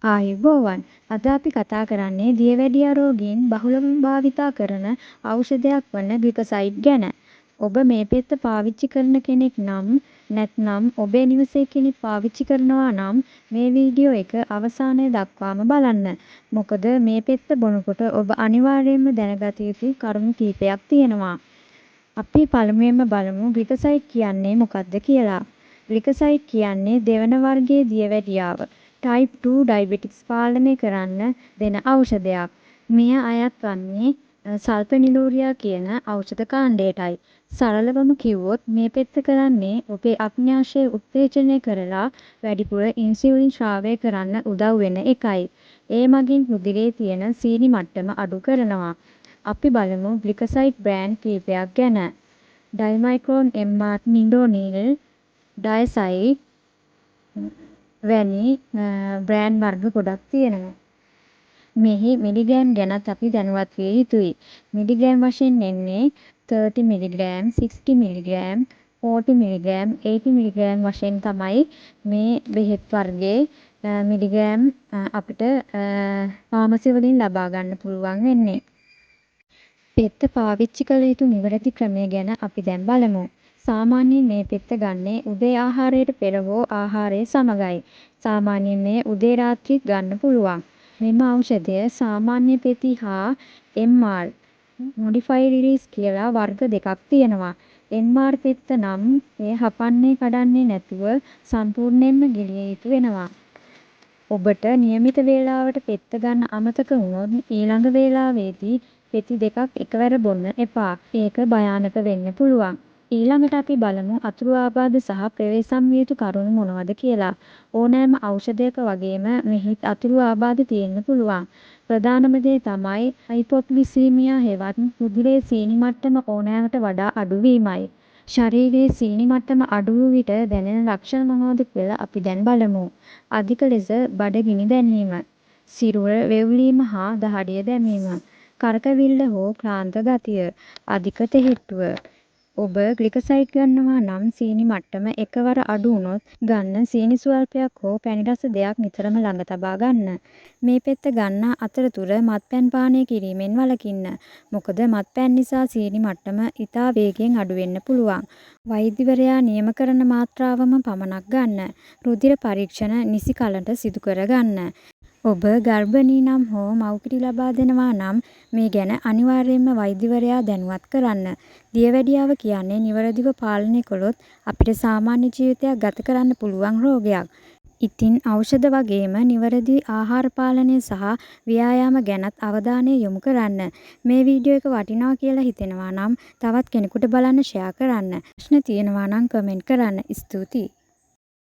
ආයුබෝවන්. අද අපි කතා කරන්නේ දියවැඩියා රෝගීන් බහුලවම භාවිතා කරන ඖෂධයක් වන ග්ලිකසයිඩ් ගැන. ඔබ මේ පෙත්ත පාවිච්චි කරන කෙනෙක් නම් නැත්නම් ඔබේ නිවසේ කෙනෙක් පාවිච්චි කරනවා නම් මේ වීඩියෝ එක අවසානය දක්වාම බලන්න. මොකද මේ පෙත්ත බොනකොට ඔබ අනිවාර්යයෙන්ම දැනගත යුතු කරුණු කීපයක් තියෙනවා. අපි පළමුවෙන්ම බලමු ග්ලිකසයිඩ් කියන්නේ මොකක්ද කියලා. ග්ලිකසයිඩ් කියන්නේ දෙවන වර්ගයේ දියවැඩියාව type 2 diabetics පාලනය කරන්න දෙන ඖෂධයක්. මෙය අයත් වන්නේ සල්පෙනිලූරියා කියන ඖෂධ කාණ්ඩයටයි. සරලවම කිව්වොත් මේ පෙත්ත කරන්නේ ඔබේ අග්න්‍යාශය උත්තේජනය කරලා වැඩිපුර ඉන්සියුලින් ශ්‍රාවය කරන්න උදව් වෙන එකයි. ඒ මගින් රුධිරයේ තියෙන සීනි මට්ටම අඩු කරනවා. අපි බලමු ග්ලිකසයිඩ් බ්‍රෑන්ඩ් කීපයක් ගැන. ඩයිමයික්‍රෝන් MR නිඩෝනිල් ඩයසයිඩ් වැනි බ්‍රෑන්ඩ් වර්ග ගොඩක් තියෙනවා. මෙහි මිලිග්‍රෑම් ගැනත් අපි දැනුවත් විය යුතුයි. මිලිග්‍රෑම් වශයෙන් එන්නේ 30 මිලිග්‍රෑම්, 60 මිලිග්‍රෑම්, 40 මිලිග්‍රෑම්, 80 මිලිග්‍රෑම් වශයෙන් තමයි මේ බෙහෙත් වර්ගයේ මිලිග්‍රෑම් අපිට ෆාමසි වලින් ලබා ගන්න පුළුවන් වෙන්නේ. පෙත්ත පාවිච්චි කළ යුතු නිවැරදි ක්‍රමය ගැන අපි දැන් බලමු. සාමාන්‍යයෙන් මේ පෙත්ත ගන්නේ උදේ ආහාරයට පෙර හෝ ආහාරය සමගයි. සාමාන්‍යයෙන් මේ උදේ රාත්‍රිත් ගන්න පුළුවන්. මෙම ඖෂධය සාමාන්‍ය පෙති හා MR modified release කියලා වර්ග දෙකක් තියෙනවා. MR පෙත්ත නම් එය හපන්නේ කඩන්නේ නැතුව සම්පූර්ණයෙන්ම ගිලිය යුතු වෙනවා. ඔබට නියමිත වේලාවට පෙත්ත ගන්න අමතක වුණොත් ඊළඟ වේලාවේදී පෙති දෙකක් එකවර බොන්න එපා. ඒක භයානක වෙන්න පුළුවන්. ඊළඟට අපි බලමු අතුරු ආබාධ සහ ප්‍රවේශම් විය යුතු කරුණු මොනවද කියලා. ඕනෑම ඖෂධයක වගේම මෙහි අතුරු ආබාධ තියෙන්න පුළුවන්. ප්‍රධානම දේ තමයි හයිපොග්ලිසීමියා හෙවත් රුධිරයේ සීනි මට්ටම ඕනෑමට වඩා අඩු වීමයි. ශරීරයේ සීනි මට්ටම අඩු වූ විට දැනෙන ලක්ෂණ මොනවද කියලා අපි දැන් බලමු. අධික ලෙස බඩගිනි දැනීම, සිරුර වෙව්ලීම හා දහඩිය දැමීම, කරකවිල්ල හෝ ක්ලාන්ත ගතිය, අධික තෙහෙට්ටුව. ඔබ ග්ලිකසයිඩ් ගන්නවා නම් සීනි මට්ටම එකවර අඩු වුණොත් ගන්න සීනි ස්වල්පයක් හෝ පැණි රස දෙයක් නිතරම ළඟ තබා ගන්න. මේ පෙත්ත ගන්නා අතරතුර මත්පැන් පානය කිරීමෙන් වළකින්න. මොකද මත්පැන් නිසා සීනි මට්ටම ඉතා වේගයෙන් අඩු වෙන්න පුළුවන්. වෛද්‍යවරයා නියම කරන මාත්‍රාවම පමණක් ගන්න. රුධිර පරීක්ෂණ නිසි කලට සිදු කර ගන්න. ඔබ ගර්භණී නම් හෝ මව්කිරි ලබා දෙනවා නම් මේ ගැන අනිවාර්යයෙන්ම වෛද්‍යවරයා දැනුවත් කරන්න. දියවැඩියාව කියන්නේ නිවැරදිව පාලනය කළොත් අපිට සාමාන්‍ය ජීවිතයක් ගත කරන්න පුළුවන් රෝගයක්. ඉතින් ඖෂධ වගේම නිවැරදි ආහාර පාලනය සහ ව්‍යායාම ගැනත් අවධානය යොමු කරන්න. මේ වීඩියෝ එක වටිනවා කියලා හිතෙනවා නම් තවත් කෙනෙකුට බලන්න ෂෙයා කරන්න. ප්‍රශ්න තියෙනවා නම් කමෙන්ට් කරන්න. ස්තුතියි.